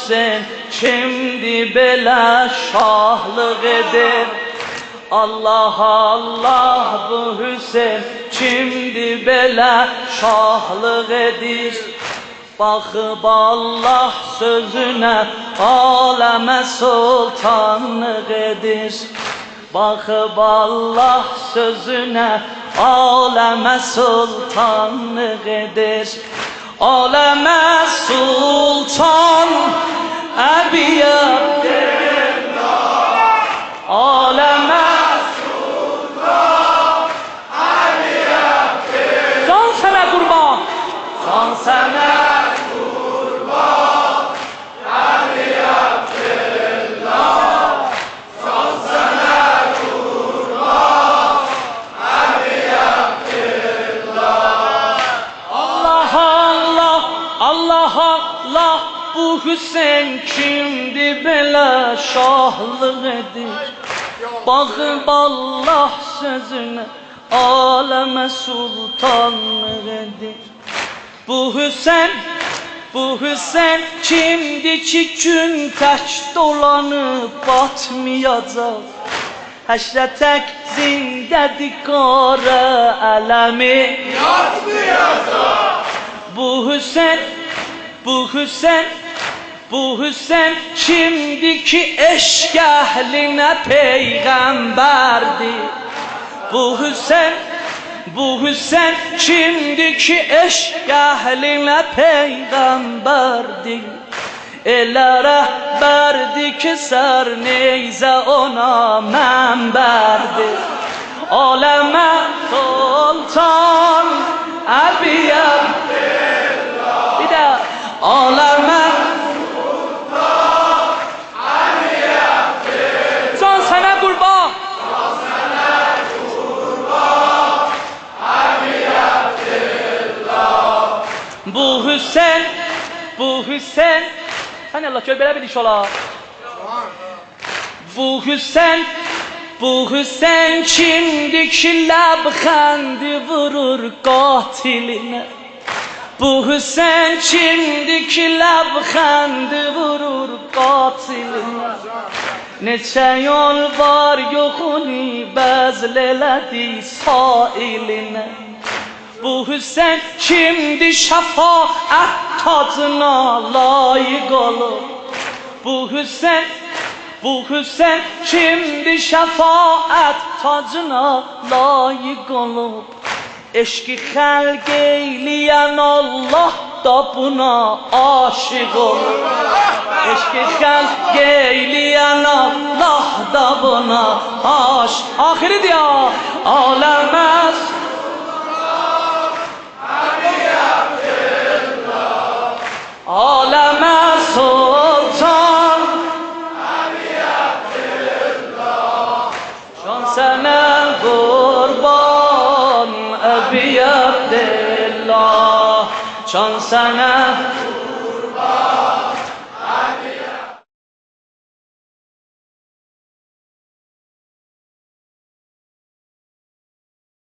Hüseyin şimdi bela şahlık eder. Allah Allah bu Hüseyin şimdi bela şahlık edir. Bakıp Allah sözüne aleme sultanlık edir. Bakıp Allah sözüne aleme sultanlık edir. Aleme sultan Ebi Abdillah, aleme sultan Ebi Abdillah. Can sana kurban, can sana kurban Ebi Abdillah, can sana kurban Ebi Abdillah. Allah Allah, Allah Allah, bu Hüseyin kimdi bela şahlık edir. Bakıp Allah sözüne aleme sultanlık edir. Bu Hüseyin kimdi ki gün tek dolanıp batmayacak. Həşrə tək zindədir qara ələmi yatmayacaq. Bu Hüseyin kimdi ki eşq əhlinə peyğəmbərdir. Bu Hüseyin kimdi ki eşq əhlinə peyğəmbərdir. Elə rəhbərdir ki sər neyzə ona mənbərdir. Aləmə sultan Əbi Abdillah, bir də aləmə sultan Əbi Abdillah. Can sənə qurban, can sənə qurban Əbi Abdillah. Bu Hüseyin Sen Allah köy belə bir iş olar. Bu Hüseyin kimdi ki ləbxəndi vurur qatilinə. Bu Hüseyin kimdi ki ləbxəndi vurur qatilinə. Neçə yol var yoxunu bəzl elədi sailinə. Bu Hüseyin kimdi şəfaət tacına layık olur. Bu Hüseyin kimdi şəfaət tacına layık olur. Eşqi xəlq eyləyən Allah da buna aşık olur. Eşqi xəlq eyləyən Allah da buna aşık. Axiri deyək, aləməz aleme sultan Ebi Abdillah, can sana kurban Ebi Abdillah, can sana kurban